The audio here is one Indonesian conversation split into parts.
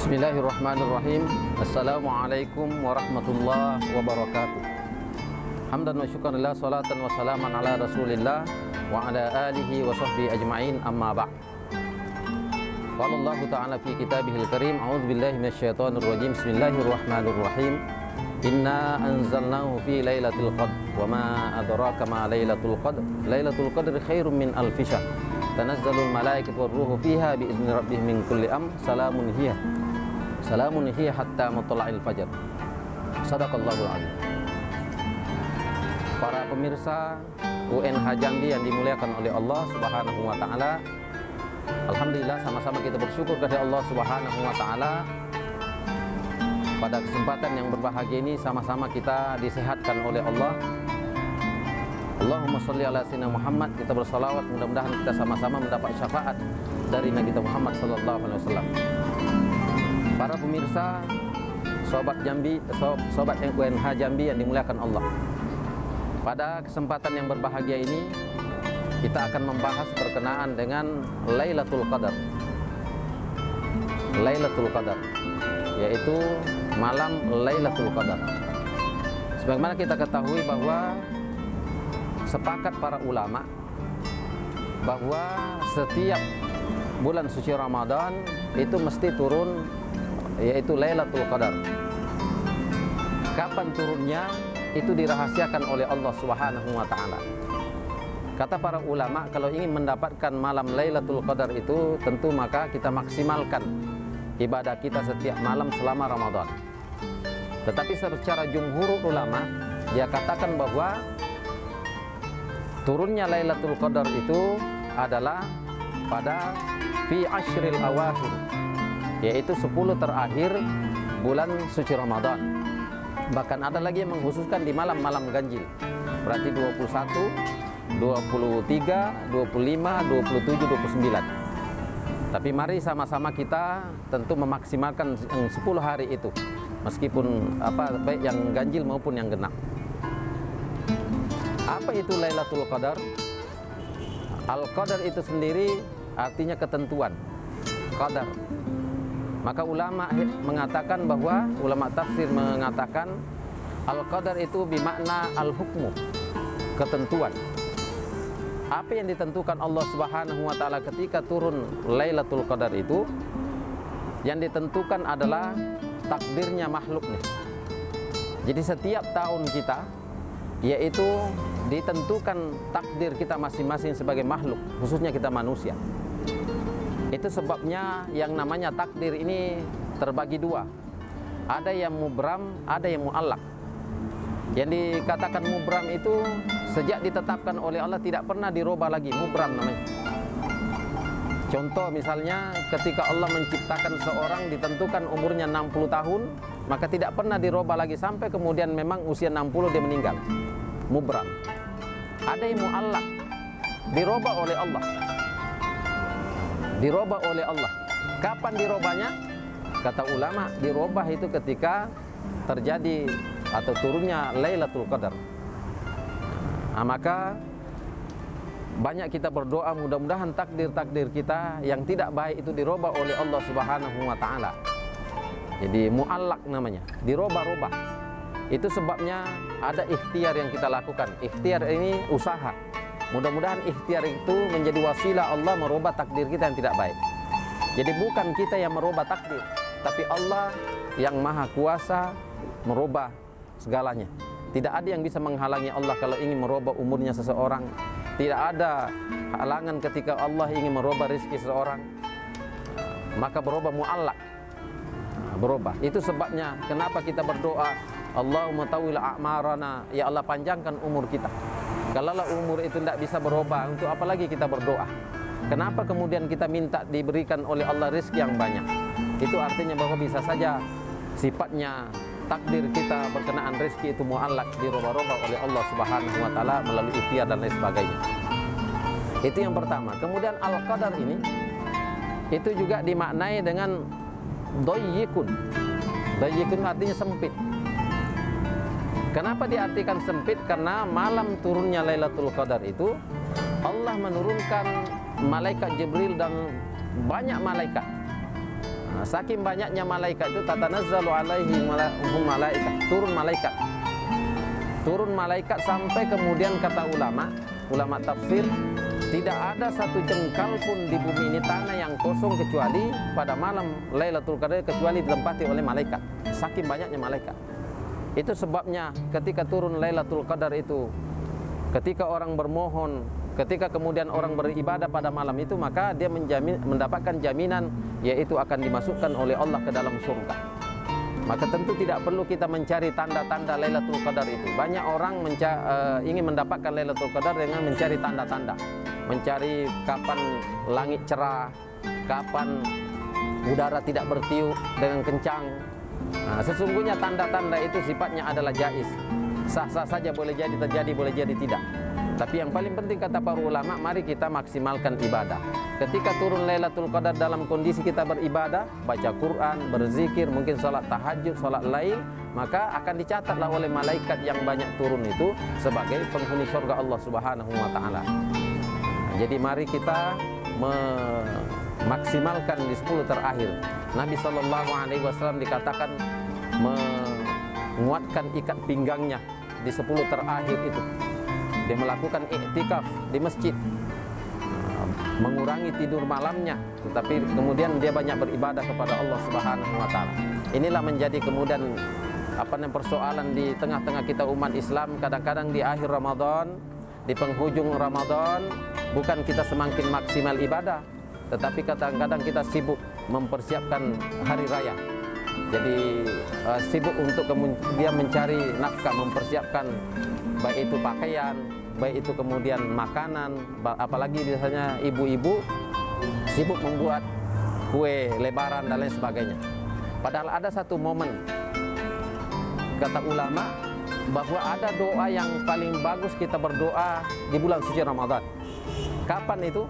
Bismillahirrahmanirrahim. Assalamualaikum warahmatullahi wabarakatuh. Hamdan wa syukran lillah, salatan wa salaman ala rasulillah wa ala alihi wa sahbihi ajma'in, amma ba'd. Qala Allah ta'ala fi kitabihil karim, a'udzu billahi minasyaitonir rajim. Bismillahirrahmanirrahim. Inna anzalnahu fi lailatul qadr wa ma adraka ma lailatul qadr. Lailatul qadri khairum min alfi syahr. Tanazzalul malaikatu war ruhu fiha bi izni rabbihim min kulli amr. Salamun hiya hatta matla'il fajar. Shadaqallahul azim. Para pemirsa UNH Jambi yang dimuliakan oleh Allah Subhanahu wa taala, alhamdulillah sama-sama kita bersyukur kepada Allah Subhanahu wa taala. Pada kesempatan yang berbahagia ini sama-sama kita disehatkan oleh Allah. Allahumma sholli ala sayyidina Muhammad. Kita bersalawat, mudah-mudahan kita sama-sama mendapat syafaat dari Nabi kita Muhammad sallallahu alaihi wasallam. Para pemirsa, sobat Jambi, sobat UNH Jambi yang dimuliakan Allah. Pada kesempatan yang berbahagia ini kita akan membahas berkenaan dengan Lailatul Qadar. Lailatul Qadar yaitu malam Lailatul Qadar. Sebagaimana kita ketahui bahwa sepakat para ulama bahwa setiap bulan suci Ramadan itu mesti turun yaitu Lailatul Qadar. Kapan turunnya itu dirahasiakan oleh Allah Subhanahu wa taala. Kata para ulama, kalau ingin mendapatkan malam Lailatul Qadar itu tentu maka kita maksimalkan ibadah kita setiap malam selama Ramadan. Tetapi secara jumhur ulama dia katakan bahwa turunnya Lailatul Qadar itu adalah pada fi ashril awakhir, yaitu 10 terakhir bulan suci Ramadan. Bahkan ada lagi yang mengkhususkan di malam-malam ganjil, berarti 21, 23, 25, 27, 29. Tapi mari sama-sama kita tentu memaksimalkan yang 10 hari itu, meskipun baik yang ganjil maupun yang genap. Apa itu Lailatul Qadar? Al-Qadar itu sendiri artinya ketentuan, qadar. Maka ulama mengatakan bahwa, ulama tafsir mengatakan Al-Qadar itu bermakna al-hukmu, ketentuan. Apa yang ditentukan Allah Subhanahu wa taala ketika turun Lailatul Qadar itu, yang ditentukan adalah takdirnya makhluknya. Jadi setiap tahun kita yaitu ditentukan takdir kita masing-masing sebagai makhluk, khususnya kita manusia. Itu sebabnya yang namanya takdir ini terbagi dua. Ada yang mubram, ada yang muallak. Yang dikatakan mubram itu sejak ditetapkan oleh Allah tidak pernah dirubah lagi, mubram namanya. Contoh misalnya ketika Allah menciptakan seorang ditentukan umurnya 60 tahun, maka tidak pernah dirubah lagi sampai kemudian memang usia 60 dia meninggal. Mubram. Ada yang muallak, dirubah oleh Allah. Dirubah oleh Allah. Kapan dirubahnya? Kata ulama, dirubah itu ketika terjadi atau turunnya Lailatul Qadar. Nah, maka banyak kita berdoa mudah-mudahan takdir-takdir kita yang tidak baik itu dirubah oleh Allah Subhanahu wa taala. Jadi muallak namanya, dirubah-rubah. Itu sebabnya ada ikhtiar yang kita lakukan. Ikhtiar ini usaha. Mudah-mudahan ikhtiar itu menjadi wasilah Allah merubah takdir kita yang tidak baik. Jadi bukan kita yang merubah takdir, tapi Allah yang maha kuasa merubah segalanya. Tidak ada yang bisa menghalangi Allah kalau ingin merubah umurnya seseorang. Tidak ada halangan ketika Allah ingin merubah rezeki seseorang. Maka berubah muallak. Berubah. Itu sebabnya kenapa kita berdoa, Allahumma tawil a'marana, ya Allah panjangkan umur kita. Kalau umur itu tidak bisa berubah, untuk apa lagi kita berdoa? Kenapa kemudian kita minta diberikan oleh Allah rezeki yang banyak? Itu artinya bahwa bisa saja sifatnya takdir kita berkenaan rezeki itu muallak, dirubah-rubah oleh Allah Subhanahu wa taala melalui ikhtiar dan lain sebagainya. Itu yang pertama. Kemudian al-qadar ini itu juga dimaknai dengan doyyikun. Doyyikun artinya sempit. Kenapa diartikan sempit? Karena malam turunnya Lailatul Qadar itu Allah menurunkan malaikat Jibril dan banyak malaikat. Saking banyaknya malaikat itu, tatanazzalu alaihim malaikat, turun malaikat. Turun malaikat sampai kemudian kata ulama tafsir, tidak ada satu jengkal pun di bumi ini tanah yang kosong kecuali pada malam Lailatul Qadar, kecuali ditempati oleh malaikat. Saking banyaknya malaikat. Itu sebabnya ketika turun Lailatul Qadar itu, ketika orang bermohon, ketika kemudian orang beribadah pada malam itu, maka dia mendapatkan jaminan, yaitu akan dimasukkan oleh Allah ke dalam surga. Maka tentu tidak perlu kita mencari tanda-tanda Lailatul Qadar itu. Banyak orang ingin mendapatkan Lailatul Qadar dengan mencari tanda-tanda, mencari kapan langit cerah, kapan udara tidak bertiup dengan kencang. Sesungguhnya tanda-tanda itu sifatnya adalah jaiz, sah-sah saja, boleh jadi terjadi, boleh jadi tidak. Tapi yang paling penting kata para ulama, mari kita maksimalkan ibadah. Ketika turun Lailatul Qadar dalam kondisi kita beribadah, baca Quran, berzikir, mungkin sholat tahajud, sholat lail, maka akan dicatatlah oleh malaikat yang banyak turun itu sebagai penghuni surga Allah Subhanahu wa Ta'ala. Jadi mari kita memaksimalkan di 10 terakhir. Nabi SAW dikatakan menguatkan ikat pinggangnya di 10 terakhir itu. Dia melakukan iktikaf di masjid, mengurangi tidur malamnya, tetapi kemudian dia banyak beribadah kepada Allah Subhanahu wa Ta'ala. Inilah menjadi kemudian persoalan di tengah-tengah kita umat Islam. Kadang-kadang di akhir Ramadan, di penghujung Ramadan, bukan kita semakin maksimal ibadah, tetapi kadang-kadang kita sibuk mempersiapkan hari raya. Jadi sibuk untuk kemudian mencari nafkah, mempersiapkan baik itu pakaian, baik itu kemudian makanan, apalagi biasanya ibu-ibu sibuk membuat kue lebaran dan lain sebagainya. Padahal ada satu momen, kata ulama, bahwa ada doa yang paling bagus kita berdoa di bulan suci Ramadan. Kapan itu?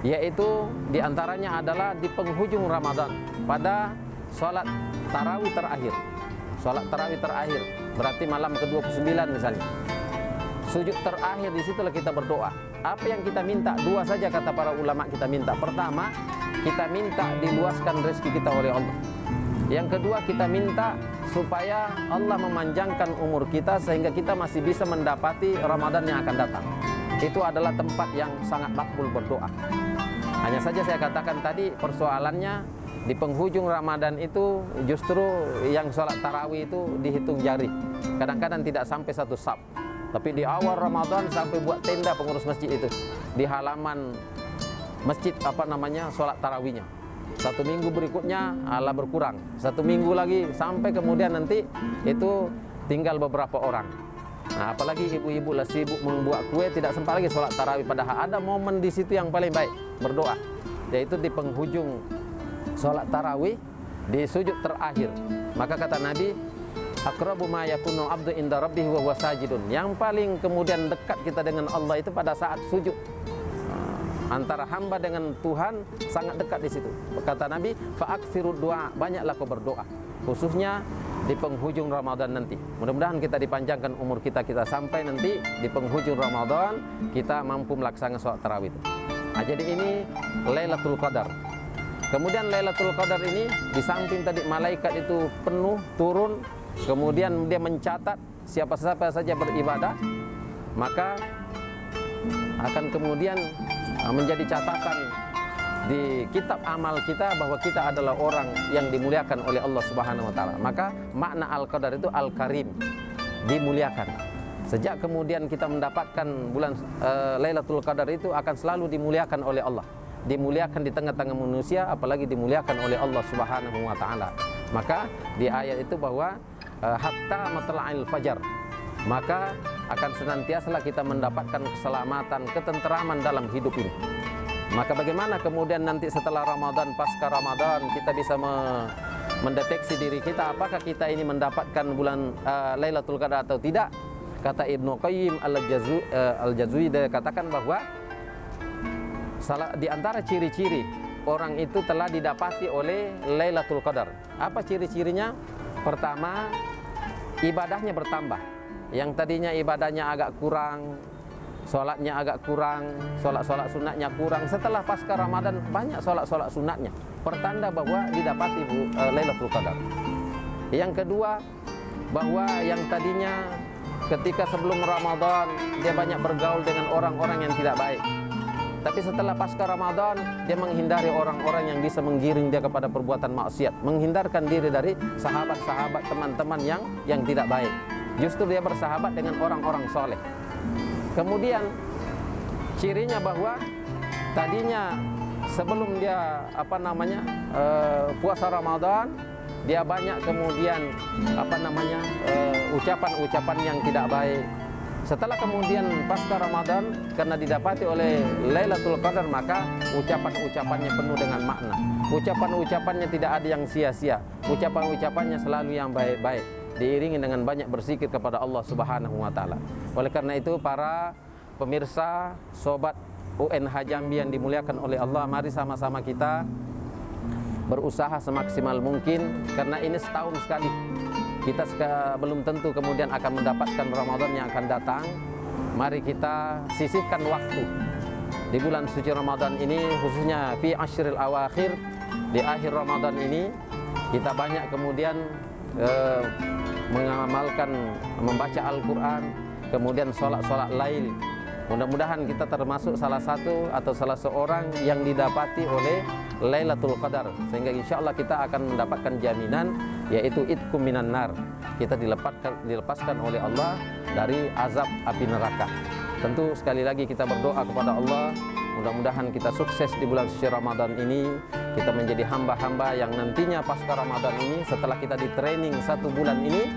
Yaitu diantaranya adalah di penghujung Ramadan, pada sholat tarawih terakhir. Sholat tarawih terakhir berarti malam ke-29 misalnya. Sujud terakhir, di situlah kita berdoa. Apa yang kita minta? Dua saja kata para ulama kita minta. Pertama, kita minta diluaskan rezeki kita oleh Allah. Yang kedua, kita minta supaya Allah memanjangkan umur kita sehingga kita masih bisa mendapati Ramadan yang akan datang. Itu adalah tempat yang sangat makbul berdoa. Hanya saja saya katakan tadi, persoalannya di penghujung Ramadan itu justru yang sholat tarawih itu dihitung jari. Kadang-kadang tidak sampai satu saf. Tapi di awal Ramadan sampai buat tenda pengurus masjid itu di halaman masjid sholat tarawihnya. Satu minggu berikutnya Allah berkurang, satu minggu lagi, sampai kemudian nanti itu tinggal beberapa orang. Nah, apalagi ibu-ibu lah sibuk membuat kue, tidak sempat lagi sholat tarawih. Padahal ada momen di situ yang paling baik berdoa, yaitu di penghujung sholat tarawih, di sujud terakhir. Maka kata Nabi, aqrabu ma yakunu abdu inda rabbih wa huwa sajidun. Yang paling kemudian dekat kita dengan Allah itu pada saat sujud. Antara hamba dengan Tuhan sangat dekat di situ. Kata Nabi, fa'aksiru doa, banyaklah kau berdoa, khususnya di penghujung Ramadan nanti. Mudah-mudahan kita dipanjangkan umur kita sampai nanti di penghujung Ramadan kita mampu melaksanakan sholat tarawih itu. Nah, jadi ini Lailatul Qadar. Kemudian Lailatul Qadar ini di samping tadi malaikat itu penuh turun, kemudian dia mencatat siapa-siapa saja beribadah, maka akan kemudian menjadi catatan di kitab amal kita bahwa kita adalah orang yang dimuliakan oleh Allah Subhanahu wa Ta'ala. Maka makna Al-Qadar itu Al-Karim, dimuliakan. Sejak kemudian kita mendapatkan bulan Lailatul Qadar itu akan selalu dimuliakan oleh Allah, dimuliakan di tengah-tengah manusia, apalagi dimuliakan oleh Allah Subhanahu wa Ta'ala. Maka di ayat itu bahwa hatta matla'il fajar, maka akan senantiasalah kita mendapatkan keselamatan, ketenteraman dalam hidup ini. Maka bagaimana kemudian nanti setelah Ramadan, pasca Ramadan, kita bisa mendeteksi diri kita apakah kita ini mendapatkan bulan Lailatul Qadar atau tidak? Kata Ibnu Qayyim Al-Jazui, dia katakan bahwa di antara ciri-ciri orang itu telah didapati oleh Lailatul Qadar. Apa ciri-cirinya? Pertama, ibadahnya bertambah. Yang tadinya ibadahnya agak kurang, sholatnya agak kurang, sholat sunatnya kurang. Setelah pasca Ramadan banyak sholat sunatnya, pertanda bahwa didapati Lailatul Qadar. Yang kedua, bahwa yang tadinya ketika sebelum Ramadan dia banyak bergaul dengan orang-orang yang tidak baik, tapi setelah pasca Ramadan dia menghindari orang-orang yang bisa menggiring dia kepada perbuatan maksiat, menghindarkan diri dari sahabat-sahabat, teman-teman yang tidak baik. Justru dia bersahabat dengan orang-orang soleh. Kemudian cirinya bahwa tadinya sebelum dia puasa Ramadan dia banyak kemudian ucapan-ucapan yang tidak baik. Setelah kemudian pasca Ramadan, karena didapati oleh Lailatul Qadar, maka ucapan-ucapannya penuh dengan makna. Ucapan-ucapannya tidak ada yang sia-sia. Ucapan-ucapannya selalu yang baik-baik, diiringi dengan banyak berzikir kepada Allah Subhanahu wa taala. Oleh karena itu, para pemirsa, sobat UNH Jambi yang dimuliakan oleh Allah, mari sama-sama kita berusaha semaksimal mungkin, karena ini setahun sekali. Kita belum tentu kemudian akan mendapatkan Ramadan yang akan datang. Mari kita sisihkan waktu di bulan suci Ramadan ini, khususnya fi ashril awakhir, di akhir Ramadan ini kita banyak kemudian mengamalkan, membaca Al-Quran, kemudian sholat lail. Mudah-mudahan kita termasuk salah satu atau salah seorang yang didapati oleh Lailatul Qadar, sehingga insya Allah kita akan mendapatkan jaminan, yaitu itqum minan nar. Kita dilepaskan oleh Allah dari azab api neraka. Tentu sekali lagi kita berdoa kepada Allah, mudah-mudahan kita sukses di bulan suci Ramadan ini. Kita menjadi hamba-hamba yang nantinya pasca Ramadan ini, setelah kita di training 1 bulan ini,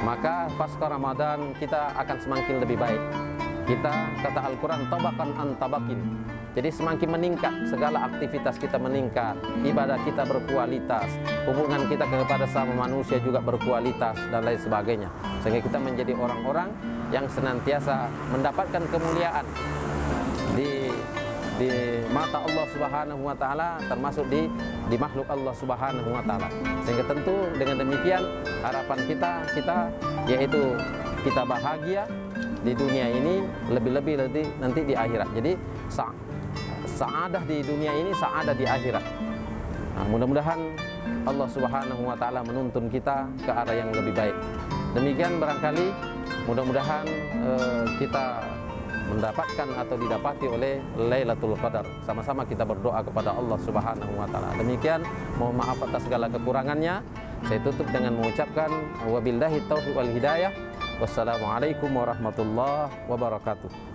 maka pasca Ramadan kita akan semakin lebih baik. Kita, kata Al-Quran, tabakan an tabakin. Jadi semakin meningkat, segala aktivitas kita meningkat, ibadah kita berkualitas, hubungan kita kepada sama manusia juga berkualitas, dan lain sebagainya. Sehingga kita menjadi orang-orang yang senantiasa mendapatkan kemuliaan di mata Allah Subhanahu wa taala, termasuk di makhluk Allah Subhanahu wa taala. Sehingga tentu dengan demikian harapan kita yaitu kita bahagia di dunia ini, lebih-lebih nanti di akhirat. Jadi sa'adah di dunia ini, sa'adah di akhirat. Nah, mudah-mudahan Allah Subhanahu wa taala menuntun kita ke arah yang lebih baik. Demikian barangkali, mudah-mudahan kita mendapatkan atau didapati oleh Lailatul Qadar. Sama-sama kita berdoa kepada Allah Subhanahu wa taala. Demikian, mohon maaf atas segala kekurangannya. Saya tutup dengan mengucapkan wabillahi taufiq wal hidayah. Wassalamualaikum warahmatullahi wabarakatuh.